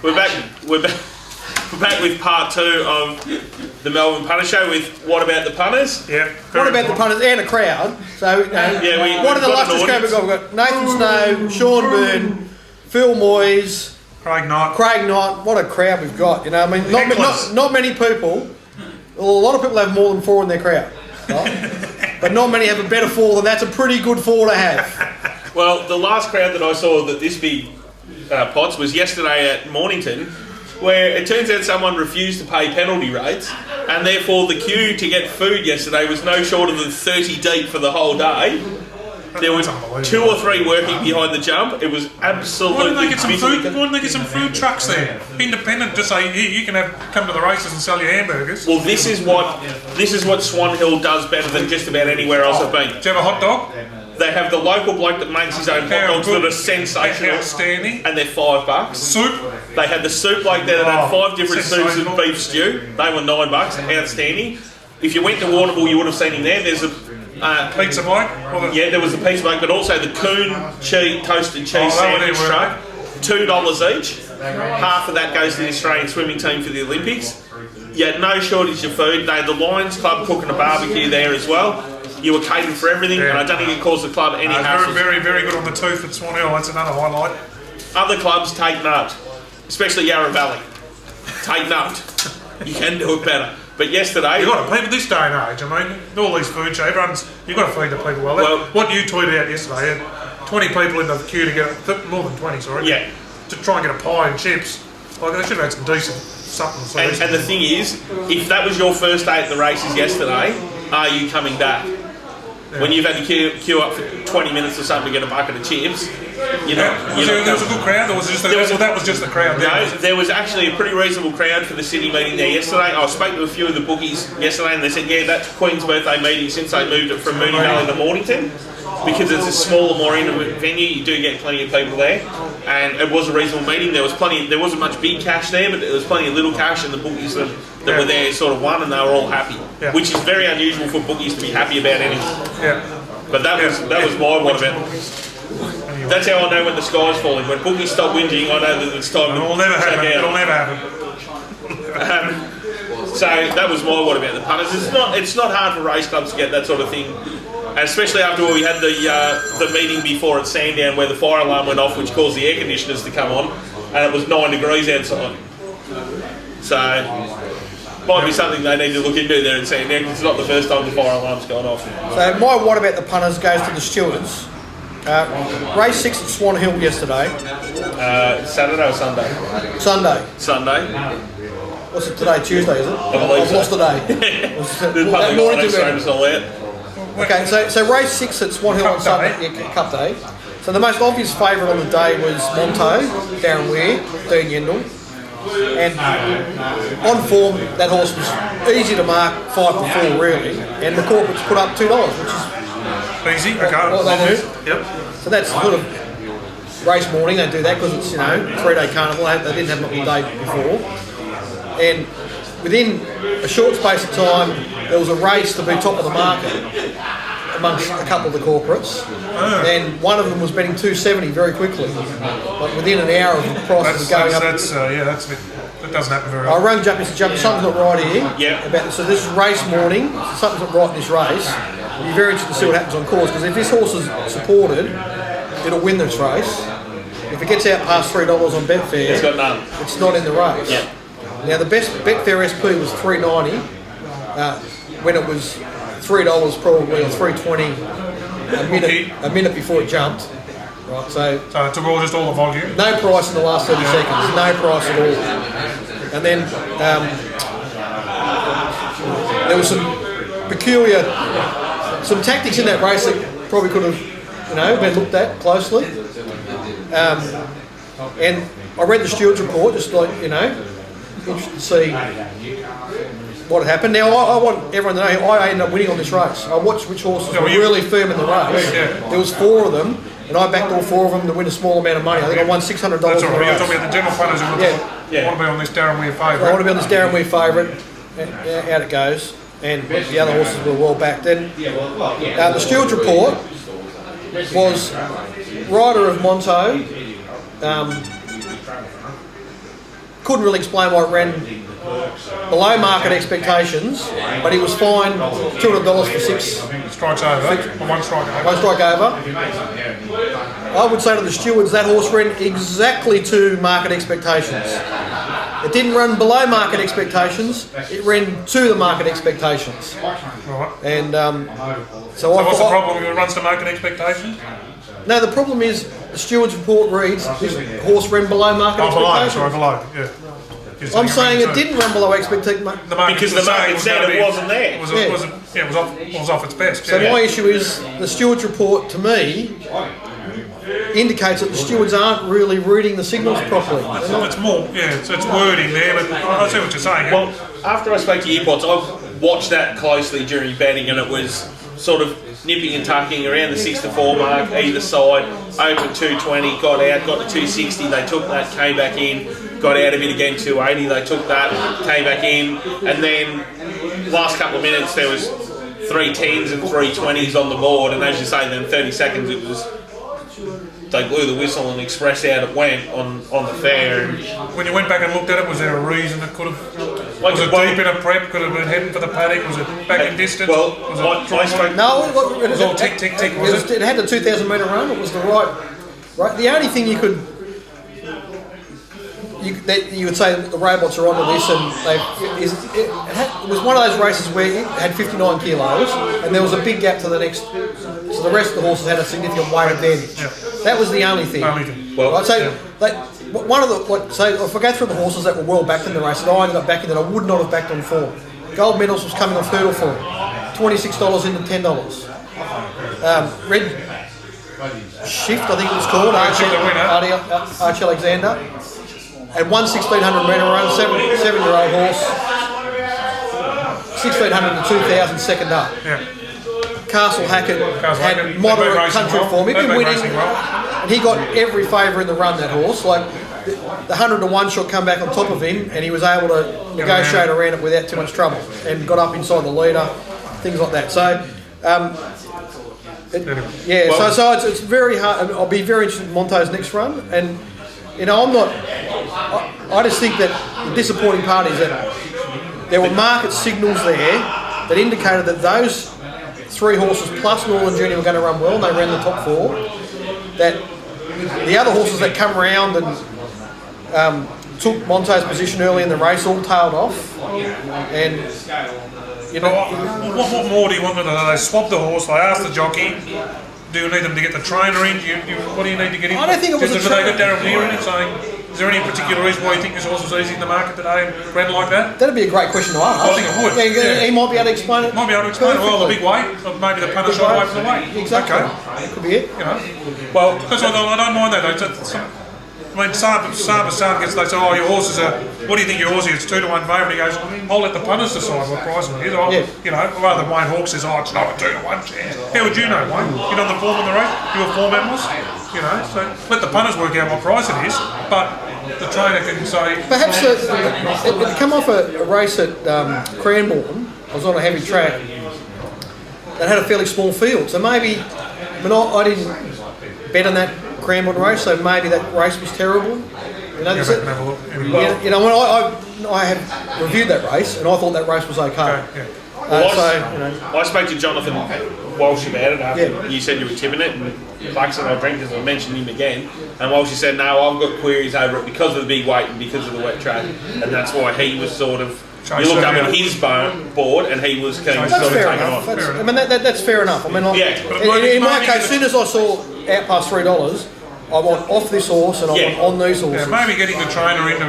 We're back. We're back with part 2 of the Melbourne Punters show with What About the Punters? Yeah. What About the Punters and a crowd. So, what are the illustrious crowd we've got? We've got Nathan Snow, Sean Byrne, Phil Moyes, Craig Knight. What a crowd we've got. You know, I mean, not many people. Well, a lot of people have more than 4 in their crowd, right? But not many have a better 4 than that's a pretty good 4 to have. Well, the last crowd that I saw that this big pots was yesterday at Mornington, where it turns out someone refused to pay penalty rates, and therefore the queue to get food yesterday was no shorter than 30 deep for the whole day. There was 2 or 3 working behind the jump. It was absolutely. Why didn't they get some food? Why didn't they get some food trucks there? Independent, just say you can come to the races and sell your hamburgers. Well, this is what Swan Hill does better than just about anywhere else I've been. Do you have a hot dog? They have the local bloke that makes his own hot dogs that are sensational, outstanding, and they're $5. Soup. They had the soup bloke there that had 5 different soups and beef stew. They were $9, outstanding. If you went to Warrnambool, you would have seen him there. There's a pizza bike. Yeah, there was a pizza bike, but also the Coon toasted cheese sandwich truck. $2 each. Half of that goes to the Australian swimming team for the Olympics. You had no shortage of food. They had the Lions Club cooking a barbecue there as well. You were catered for everything, and I don't think it caused the club any hassle. Very, very good on the tooth at Swan Hill. That's another highlight. Other clubs take note, especially Yarra Valley. Take note. You can do it better. But yesterday, you've got to people this day and age. I mean, all these food shows, you've got to feed the people well. What you tweeted out yesterday, 20 people in the queue to get more than 20, sorry. Yeah. To try and get a pie and chips. Like they should have had some decent supplements. And the thing is, if that was your first day at the races yesterday, are you coming back? Yeah. When you've had to queue up for 20 minutes or something to get a bucket of chips, there was a good crowd, or was that was just the crowd? No, there was actually a pretty reasonable crowd for the city meeting there yesterday. I spoke to a few of the bookies yesterday, and they said, yeah, that's Queen's birthday meeting since they moved it from Moonee Valley to Mornington. Because it's a smaller, more intimate venue, you do get plenty of people there, and it was a reasonable meeting. There wasn't much big cash there, but there was plenty of little cash, and the bookies that were there sort of won, and they were all happy, which is very unusual for bookies to be happy about anything. Yeah. But that was my one about. That's how I know when the sky's falling. When bookies stop whinging, I know that it's time. It'll never happen. It'll never happen. So that was my what about the punters. It's not hard for race clubs to get that sort of thing. And especially after we had the meeting before at Sandown where the fire alarm went off, which caused the air conditioners to come on, and it was 9 degrees outside. So, might be something they need to look into there in Sandown, because it's not the first time the fire alarm's gone off. So my what about the punters goes to the stewards. Race 6 at Swan Hill yesterday. Saturday or Sunday? Sunday. What's it today? Tuesday, is it? I've lost the day. That morning all out. Okay, so race 6 at Swan Hill on Sunday, Cup Day. So the most obvious favourite on the day was Monto, Darren Weir, Dean Yendall. And on form, that horse was easy to mark 5-4 really. And the corporates put up $2, which is easy. What they do. Yep. So that's sort of race morning. They do that because it's 3-day carnival. They didn't have it on the day before. And within a short space of time, there was a race to be top of the market amongst a couple of the corporates, and one of them was betting 270 very quickly. Like within an hour of the prices going up. That doesn't happen very often. I rang Jumpy and said, Jumpy, something's not right here. Yeah. So this is race morning. Something's not right in this race. You're very interested to see what happens on course, because if this horse is supported, it'll win this race. If it gets out past $3 on Betfair, it's got none. It's not in the race. Yeah. Now the best Betfair SP was $3.90 when it was $3 probably, or $3.20 a minute before it jumped. Right, so it took just all the volume. No price in the last 30 seconds. No price at all. And then there was some tactics in that race that probably could have been looked at closely. And I read the steward's report, just like interested to see what had happened. Now, I want everyone to know I ended up winning on this race. I watched which horses were really firm in the race. There was 4 of them, and I backed all 4 of them to win a small amount of money. I think I won $600 in the race. You're talking about the general punters who want to be on this Darren Weir favourite. I want to be on this Darren Weir favourite. Out it goes. And the other horses were well backed. Then the steward's report was rider of Monto, couldn't really explain why it ran below market expectations, but he was fined $200 for 6 strikes over, or 1 strike over. 1 strike over. I would say to the stewards that horse ran exactly to market expectations. It didn't run below market expectations, it ran to the market expectations. Right. And So what's the problem when it runs to market expectations? No, the problem is the steward's report reads this horse ran below market expectations. Below, yeah. I'm saying it didn't run below expectations. Because the market said it wasn't there. It was off its best. So my issue is the steward's report to me indicates that the stewards aren't really reading the signals properly. It's more, it's wording there, but I see what you're saying. Well, after I spoke to Earpods, I watched that closely during betting, and it was sort of nipping and tucking around the 6 to 4 mark either side. Open 220, got out, got to 260. They took that, came back in, got out of it again 280. They took that, came back in, and then last couple of minutes there was 3 10s and 3 20s on the board, and as you say, then 30 seconds it was. They blew the whistle and express out it went on the fair. When you went back and looked at it, was there a reason it could have? Was it deep in a prep? Could have been heading for the paddock? Was it back in distance? Well, was I spoke. No, it was all tick, tick, tick. It had the 2,000 metre run. It was the right. The only thing you could. You would say that the robots are onto this, and it was one of those races where it had 59 kilos, and there was a big gap to the next. So the rest of the horses had a significant weight advantage. Yeah. That was the only thing. Well, I'd say one of the if I go through the horses that were well backed in the race, and I ended up backing that I would not have backed on form. Gold Medals was coming off hurdle form, $26 into $10. Red Shift, I think it was called, Archie Alexander. Had one 1,600 metre run, seven-year-old horse, 1,600 to 2,000 second up. Yeah. Castle Hackett had moderate country form. He'd been winning, and he got every favour in the run, that horse. Like the 100 to 1 shot come back on top of him, and he was able to negotiate around it without too much trouble, and got up inside the leader, things like that. So, so it's very hard. I'll be very interested in Monto's next run, and I'm not. I just think that the disappointing part is that there were market signals there that indicated that those 3 horses plus Northern Junior were going to run well, and they ran the top 4. That the other horses that come around and took Monto's position early in the race all tailed off, and what more do you want them to do? They swap the horse. They ask the jockey, do you need them to get the trainer in? What do you need to get in? I don't think it was a trainer. They got Darren Lear in and saying, is there any particular reason why you think this horse was easy in the market today and ran like that? That'd be a great question to ask. I think it would. He might be able to explain it. Might be able to explain it. Well, the big weight, or maybe the punter shot away from the weight. Exactly. Okay. That could be it. Well, that's why I don't mind that. When Saba's son gets, they say, oh, your horse is what do you think your horse is? It's 2 to 1 favourite. He goes, I'll let the punters decide what price it is. Rather than Wayne Hawke says, it's not a 2 to 1 chance. How would you know, Wayne? You know the form on the race? You a form analyst? So let the punters work out what price it is, but the trainer can say... Perhaps it come off a race at Cranbourne. I was on a heavy track that had a fairly small field, so maybe... I didn't bet on that Cranbourne race, so maybe that race was terrible. When I have reviewed that race, and I thought that race was okay. I spoke to Jonathan Walsh about it after you said you were tipping it, and like I said, I drank because I mentioned him again, and Walsh said, no, I've got queries over it because of the big weight and because of the wet track, and that's why he was sort of... You looked up on his board, and he was keen to sort of take it on. That's fair enough. In my case, as soon as I saw out past $3, I want off this horse and I want on these horses. Maybe getting the trainer in.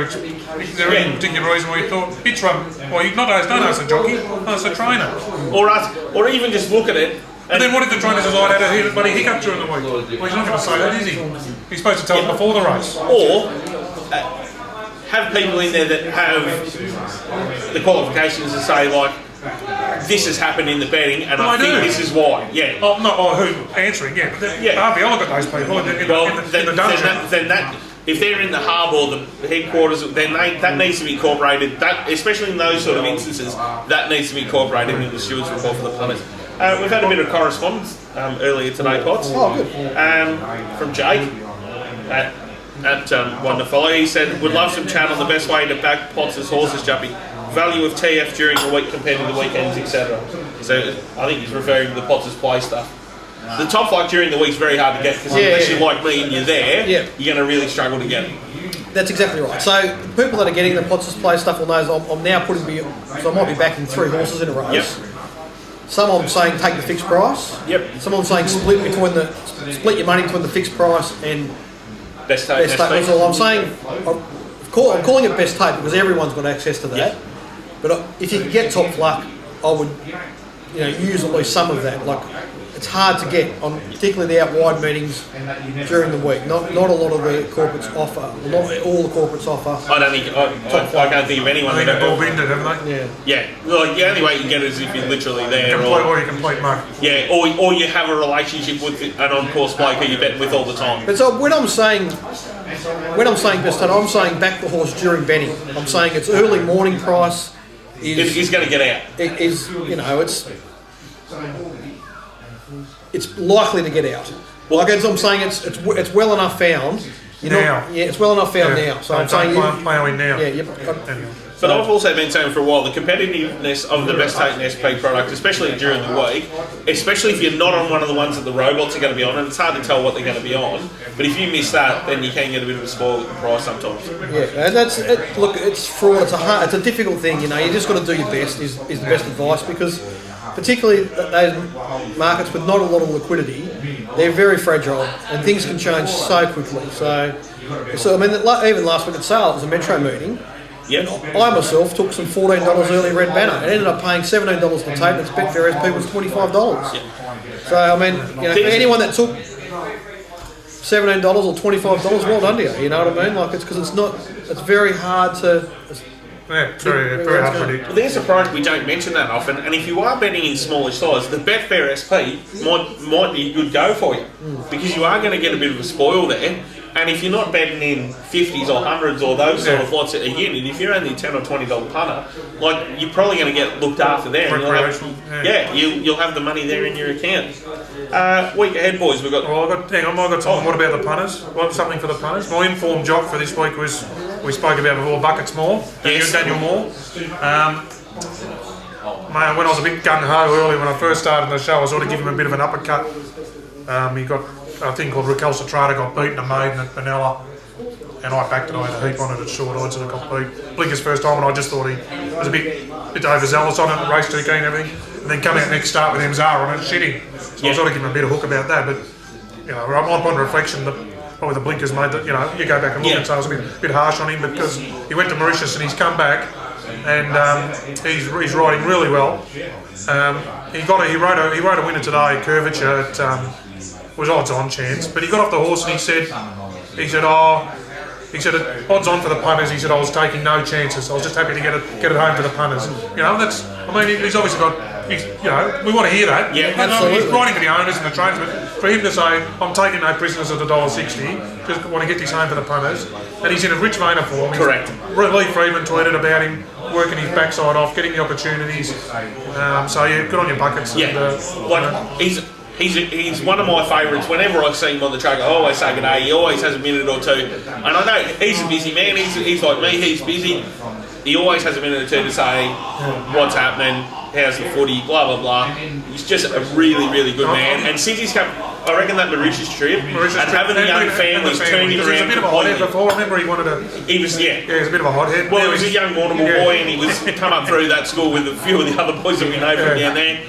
Is there any particular reason why you thought bitch run? Well, don't ask the jockey, ask the trainer. Or even just look at it. And then what if the trainer says, I had a bloody hiccup during the week? Well, he's not going to say that, is he? He's supposed to tell them before the race. Or have people in there that have the qualifications to say, like, this has happened in the betting, and I think this is why. Yeah. Oh, no. Oh, who answering? Yeah. RBL got those people in the dungeon. Then that, if they're in the hub or the headquarters, then that needs to be incorporated. That, especially in those sort of instances, that needs to be incorporated in the stewards report for the punters. We've had a bit of correspondence earlier today, Potts. Oh, good. From Jake. One to follow. He said, would love some chat on the best way to back Potts' horses jumping. Value of TF during the week compared to the weekends, etc. So I think he's referring to the Potts' play stuff. The top flight during the week is very hard to get because unless you're like me and you're there, you're going to really struggle to get it. That's exactly right. So people that are getting the Potts' play stuff will know I'm now putting so I might be backing 3 horses in a row. Some I'm saying take the fixed price. Some I'm saying split your money between the fixed price and best tape. That's all I'm saying. I'm calling it best tape because everyone's got access to that. But if you can get top luck, I would use at least some of that. Like it's hard to get on, particularly the out wide meetings during the week. Not a lot of the corporates offer. Not all the corporates offer. I don't think I can't think of anyone. I think they've all been it, haven't they? Yeah. Well, the only way you can get it is if you're literally there, or you complete mark. Yeah, or you have a relationship with an on-course bloke who you bet with all the time. But so when I'm saying best tape, I'm saying back the horse during betting. I'm saying it's early morning price. He's going to get out. It's likely to get out. Like as I'm saying, it's well enough found. It's well enough found now. So I'm saying plowing now. But I've also been saying for a while the competitiveness of the best tape and SP product, especially during the week, especially if you're not on one of the ones that the robots are going to be on, and it's hard to tell what they're going to be on. But if you miss that, then you can get a bit of a spoil with the price sometimes. Yeah, and that's it. Look, it's fraud. It's a difficult thing. You just got to do your best. Is the best advice because particularly those markets with not a lot of liquidity, they're very fragile and things can change so quickly. So I mean, even last week at Sale, it was a Metro meeting. I myself took some $14 early red banner and ended up paying $17 to tape. It's bet various people's $25. So I mean, for anyone that took $17 or $25, well done to you. You know what I mean? Like it's because it's very hard to. Very hard to predict. Well, there's a product we don't mention that often, and if you are betting in smallish size, the Betfair SP might be a good go for you because you are going to get a bit of a spoil there. And if you're not betting in 50s or 100s or those sort of lots a unit, if you're only a $10 or $20 punter, like you're probably going to get looked after there. And you'll have the money there in your account. Week ahead, boys. We've got. Well, I've got something. What about the punters? Something for the punters. My informed jock for this week was we spoke about before buckets more. Daniel Moore. When I was a bit gung ho early when I first started the show, I sort of give him a bit of an uppercut. He got a thing called Recalcitrata, got beaten and maiden at Benalla, and I backed it. I had a heap on it at short odds and it got beat. Blinker's first time, and I just thought he was a bit overzealous on it, race too keen and everything. And then coming out next start with MZR on it, shitting. So I sort of give him a bit of hook about that. But upon reflection, probably the Blinkers made that. You go back and look and say I was a bit harsh on him because he went to Mauritius and he's come back and he's riding really well. He rode a winner today, Curvature at. Was odds on chance, but he got off the horse and he said, odds on for the punters. He said I was taking no chances. I was just happy to get it home to the punters. He's obviously got. We want to hear that. Yeah, absolutely. He's riding for the owners and the trainers, but for him to say I'm taking no prisoners at $1.60, just want to get this home for the punters, and he's in a rich vein of form. Correct. Lee Freeman tweeted about him working his backside off, getting the opportunities. Good on your buckets. Yeah, He's one of my favourites. Whenever I see him on the track, I always say good day. He always has a minute or two. And I know he's a busy man. He's like me. He's busy. He always has a minute or two to say what's happening, how's the footy, blah, blah, blah. He's just a really, really good man. And since he's come, I reckon that Mauritius trip and having the young families turning around. He was a bit of a hothead before. I remember he wanted to. He was, he was a bit of a hothead. Well, he was a young Warrnambool boy, and he was come up through that school with a few of the other boys that we know from down there.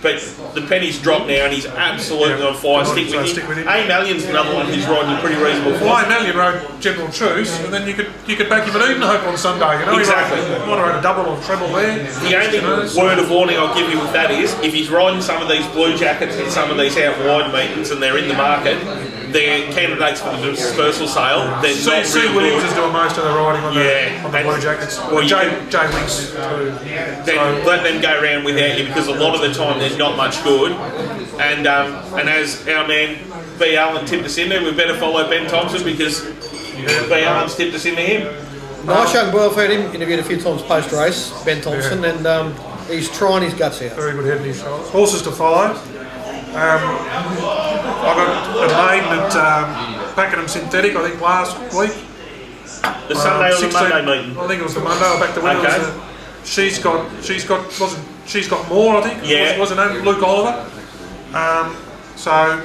But the penny's dropped now, and he's absolutely on fire. Stick with him. A Mallion's another one who's riding a pretty reasonable form. Well, A Mallion rode General Truce, and then you could back him at Edenhope on Sunday. Exactly. He might have rode a double or treble there. The only word of warning I'll give you with that is, if he's riding some of these blue jackets and some of these out wide meetings, and they're in the market, they're candidates for the dispersal sale. Sue Williams is doing most of the riding on the blue jackets. Well, Jay Links too. Then let them go around without you, because a lot of the time they're not much good. And as our man B. Allen tipped us in there, we better follow Ben Thompson, because B. Allen's tipped us into him. Nice young boy. I've heard him interviewed a few times post-race, Ben Thompson, and he's trying his guts out. Very good head in his shoulders. Horses to follow. I got a name that Pakenham Synthetic, I think, last week. The Sunday or the Monday meeting? I think it was the Monday. Or back to when Okay. she's got more. I think. Yeah. Was her name Luke Oliver? So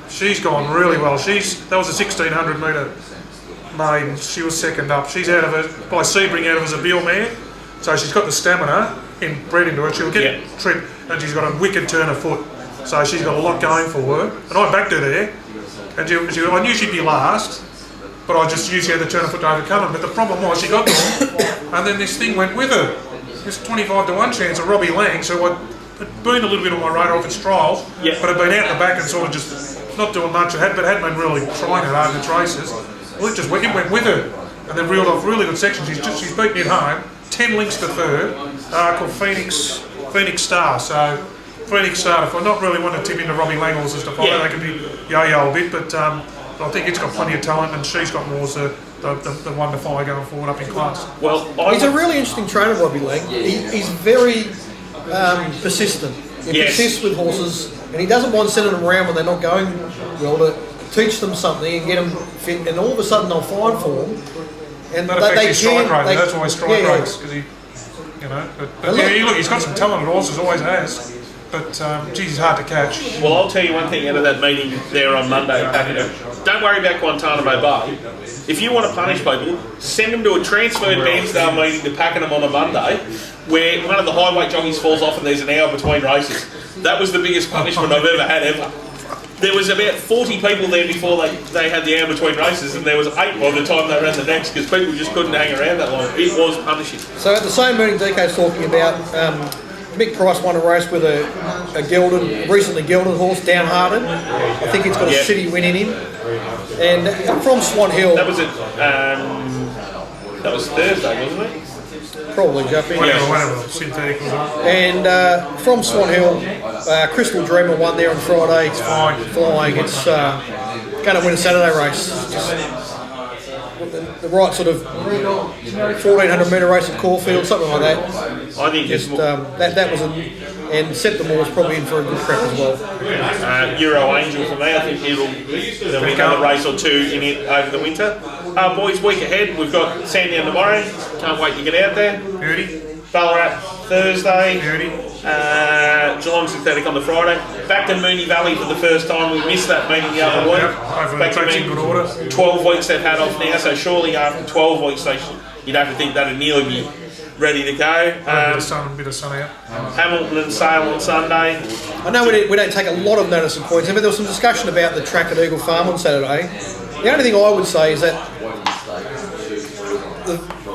she's gone really well. That was a 1600 metre maiden. She was second up. She's out of it by Sebring out of as a Beale mare. So she's got the stamina bred into her. She'll get trip, and she's got a wicked turn of foot. So she's got a lot going for her. And I backed her there, and I knew she'd be last, but I just used she had the turn of foot to overcome her. But the problem was she got there, and then this thing went with her. This 25 to 1 chance of Robbie Lang, so had been a little bit on my radar off its trials, but had been out the back and sort of just not doing much. But hadn't been really trying it over its races. Well, it went with her, and then reeled off really good sections. She's beaten it home. 10 links to third, called Phoenix Star. So Phoenix Star, if I not really want to tip into Robbie Lang horses to follow, they can be yo-yo a bit, but I think it's got plenty of talent, and she's got more the one to follow going forward up in class. Well, he's a really interesting trainer, Robbie Lang. He's very persistent. He persists with horses, and he doesn't mind sending them around when they're not going well to teach them something and get them fit, and all of a sudden they'll find form. And that affects his strike rate. That's why strike rates, because he, look, he's got some talented horses, always has. But geez, he's hard to catch. Well, I'll tell you one thing out of that meeting there on Monday. Don't worry about Guantanamo Bay. If you want to punish people, send them to a transferred Bairnsdale meeting to Pakenham on a Monday, where one of the highweight jockeys falls off and there's an hour between races. That was the biggest punishment I've ever had ever. There was about 40 people there before they had the hour between races, and there was 8 by the time they ran the next, because people just couldn't hang around that long. It was punishing. So at the same meeting DK's talking about, Mick Price won a race with a recently gelded horse, Downhearted. I think it's got a city win in him. And from Swan Hill... That was that was Thursday, wasn't it? Probably, Juppy. Whatever, synthetic was on. And from Swan Hill, Crystal Dreamer won there on Friday. It's flying. It's going to win a Saturday race. The right sort of 1400 metre race at Caulfield, something like that. I think that was and September was probably in for a good prep as well. Euro Angel for me. I think there'll be another race or two in it over the winter. Boys, week ahead, we've got Sandown tomorrow. Can't wait to get out there. Beauty. Ballarat Thursday. Beauty. Geelong Synthetic on the Friday. Back to Moonee Valley for the first time. We missed that meeting the other week. Hopefully Back the track's in good order. 12 weeks they've had off now, so surely after 12 weeks you'd have to think that'd nearly be ready to go. A bit of sun out. Hamilton and Sale on Sunday. I know we don't take a lot of notice of points, but there was some discussion about the track at Eagle Farm on Saturday. The only thing I would say is that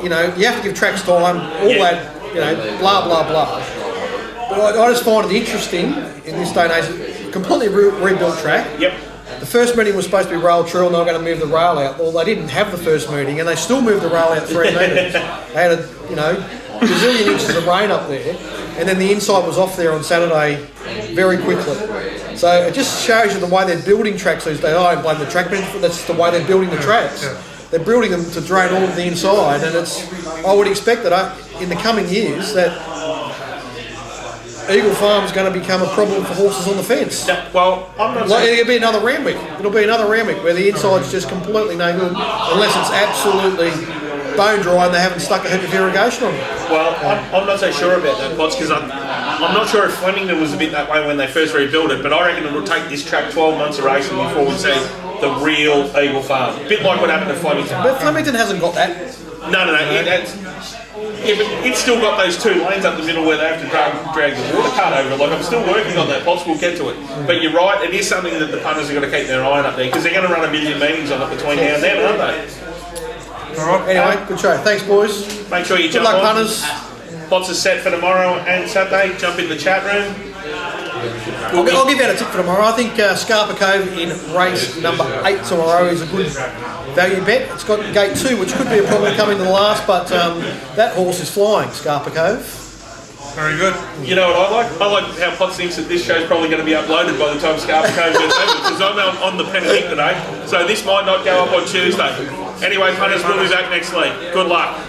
you have to give tracks time, that, blah blah blah. But I just find it interesting in this day and age, completely rebuilt track. Yep. The first meeting was supposed to be rail trail, and they were going to move the rail out. Well, they didn't have the first meeting, and they still moved the rail out 3 metres. They had gazillion inches of rain up there, and then the inside was off there on Saturday very quickly. So it just shows you the way they're building tracks these days. I don't blame the track, but that's the way they're building the tracks. Yeah. They're building them to drain all of the inside, and I would expect that in the coming years that Eagle Farm's going to become a problem for horses on the fence. Well, I'm not saying... It'll be another Randwick. It'll be another Randwick where the inside's just completely no good unless it's absolutely bone dry and they haven't stuck a heap of irrigation on it. Well, I'm not so sure about that, Potts, because I'm not sure if Flemington was a bit that way when they first rebuilt it, but I reckon it will take this track 12 months of racing before we see the real Eagle Farm. A bit like what happened to Flemington. But Flemington hasn't got that. No. But it's still got those 2 lanes up the middle where they have to drag the water cart over. Like, I'm still working on that, Potts, we'll get to it. But you're right, it is something that the punters are going to keep their eye on up there, because they're going to run a million meetings on it between now and then, aren't they? All right. Anyway, good show. Thanks, boys. Make sure you good jump luck, on. punters. Potts is set for tomorrow and Saturday. Jump in the chat room. I'll give out a tip for tomorrow. I think Scarpa Cove in race number 8 tomorrow is a good value bet. It's got gate 2, which could be a problem coming to the last, but that horse is flying, Scarpa Cove. Very good. You know what I like? I like how Potts thinks that this show's probably going to be uploaded by the time Scarpa Cove gets over, because I'm on the pen and ink today, so this might not go up on Tuesday. Anyway, punters, we'll be back next week. Good luck.